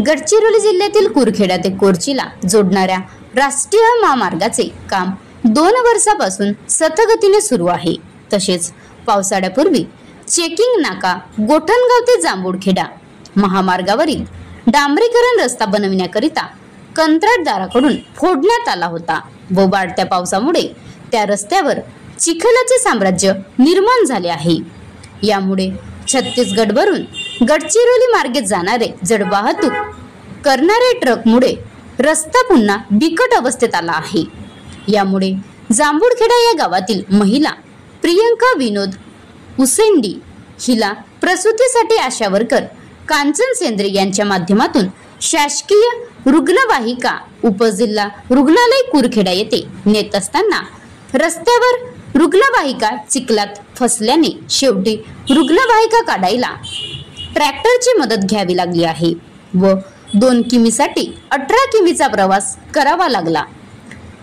गडचिरोली जिल्ह्यातील कुरखेडा ते कोरचीला जोडणाऱ्या राष्ट्रीय महामार्गाचे काम 2 वर्षापासून सततगतीने सुरू आहे। तसेच पावसाळ्यापूर्वी चेकिंग नाका गोठणगाव ते जांभूळखेडा महामार्गावरील डांबरीकरण रस्ता बनविण्याकरिता कंत्राटदाराकडून फोडण्यात आला होता व वाढत्या पावसामुळे त्या रस्त्यावर चिखलाचे साम्राज्य निर्माण झाले आहे। यामुळे छत्तीसगडवरून गडचिरोली मार्गे जाणारे जड वाहतूक करणारे ट्रकमुळे रस्ता पुन्हा बिकट अवस्थेत आला आहे। यामुळे जांभूळखेडा या गावातील महिला प्रियंका विनोद उसेंडी हिला प्रसूतीसाठी आशा वर्कर कांचन सेंद्रे यांच्या माध्यमातून शासकीय रुग्णवाहिका उपजिल्हा रुग्णालय कुरखेडा येथे नेत असताना रस्त्यावर रुग्णवाहिका चिखलात फसल्याने शेवटी रुग्णवाहिका काढायला ट्रॅक्टरची मदत घ्यावी लागली आहे व 2 किमीसाठी 18 किमीचा प्रवास करावा लागला।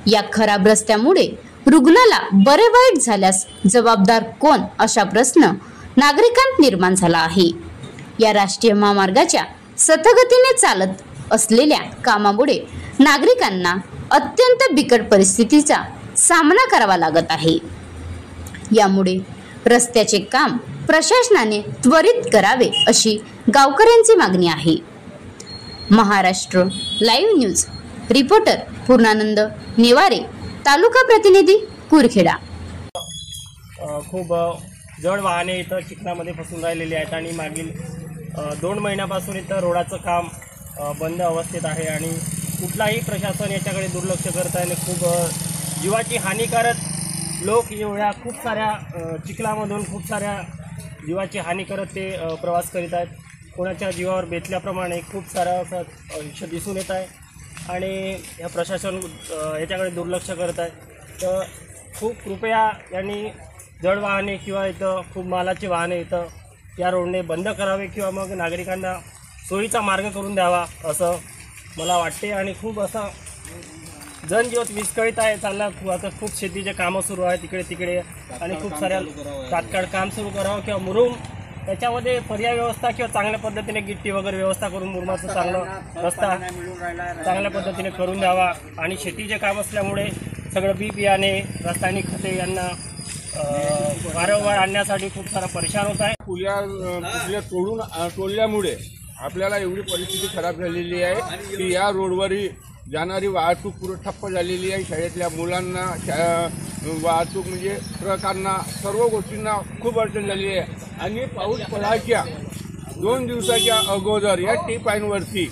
या खराब रस्त्यामुळे रुग्णाला बरे वाईट झाल्यास जबाबदार कोण असा प्रश्न नागरिकांत निर्माण झाला आहे। या राष्ट्रीय महामार्गाच्या सततगतीने चालत असलेल्या कामामुळे नागरिकांना अत्यंत बिकट परिस्थितीचा सामना करावा लागत आहे। यामुळे रस्त्याचे काम प्रशासनाने त्वरित करावे अशी गावकऱ्यांची मागणी आहे। महाराष्ट्र लाईव्ह न्यूज रिपोर्टर पूर्णानंद नेवारे, तालुका प्रतिनिधी कुरखेडा। खूप जड वाहने इथं चिखलामध्ये फसून राहिलेली आहेत आणि मागील 2 महिन्यापासून इथं रोडाचं काम बंद अवस्थेत आहे आणि कुठलाही प्रशासन याच्याकडे दुर्लक्ष करत आहे। खूप जीवाची हानी करत लोक एवढ्या खूप साऱ्या चिखलामधून खूप साऱ्या जीवाची हानी करत ते प्रवास करीत आहेत। कोणाच्या जीवावर बेतल्याप्रमाणे खूप सारं असं दिसून येत आहे आणि या प्रशासन याच्याकडे दुर्लक्ष करत आहे। तर खूप कृपया यांनी जड वाहने किंवा इथं खूप मालाचे वाहने इथं या रोडने बंद करावे किंवा मग नागरिकांना सोयीचा मार्ग करून द्यावा असं मला वाटते। आणि खूप असं जनजीवन विस्कळीत आहे चालला। आता खूप शेतीचे कामं सुरू आहेत तिकडे तिकडे आणि खूप साऱ्या तात्काळ काम सुरू करावं किंवा मुरुम त्याच्यामध्ये पर्याय व्यवस्था किंवा चांगल्या पद्धतीने गिट्टी वगैरे व्यवस्था करून मुरुमाचं चांगलं रस्ता चांगल्या पद्धतीने करून द्यावा। आणि शेतीचे काम असल्यामुळे सगळं बी बियाणे रासायनिक खते यांना वारंवार आणण्यासाठी खूप सारा परेशान होत आहे। पुल्या तोडल्यामुळे आपल्याला एवढी परिस्थिती खराब झालेली आहे की या रोडवरील जाणारी वाहतूक पूर्ण ठप्प झालेली आहे। शाळेतल्या मुलांना वाहतूक म्हणजे ट्रकांना सर्व गोष्टींना खूप अडचण झाली आहे आणि पाऊस पडायच्या 2 दिवसाच्या अगोदर या टी-पाईनवरती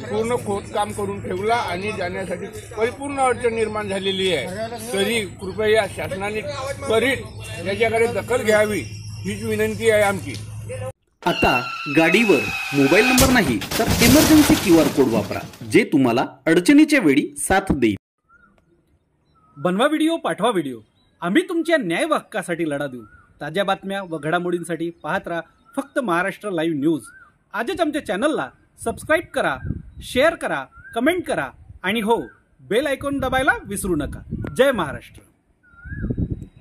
पूर्ण खोदकाम करून ठेवला आणि जाण्यासाठी परिपूर्ण अडचण निर्माण झालेली आहे। तरी कृपया शासनाने त्वरित याच्याकडे दखल घ्यावी हीच विनंती आहे आमची। आता गाडीवर मोबाईल नंबर नाही तर इमर्जन्सी QR कोड वापरा जे तुम्हाला अडचणीच्या वेळी साथ देईल। बनवा व्हिडिओ, पाठवा व्हिडिओ, आम्ही तुमच्या न्याय हक्कासाठी लढा देऊ। ताज्या बातम्या व घडामोडींसाठी पाहत राहा फक्त महाराष्ट्र लाईव्ह न्यूज। आजच आमच्या चॅनलला सबस्क्राईब करा, शेअर करा, कमेंट करा आणि हो, बेल आयकॉन दबायला विसरू नका। जय महाराष्ट्र।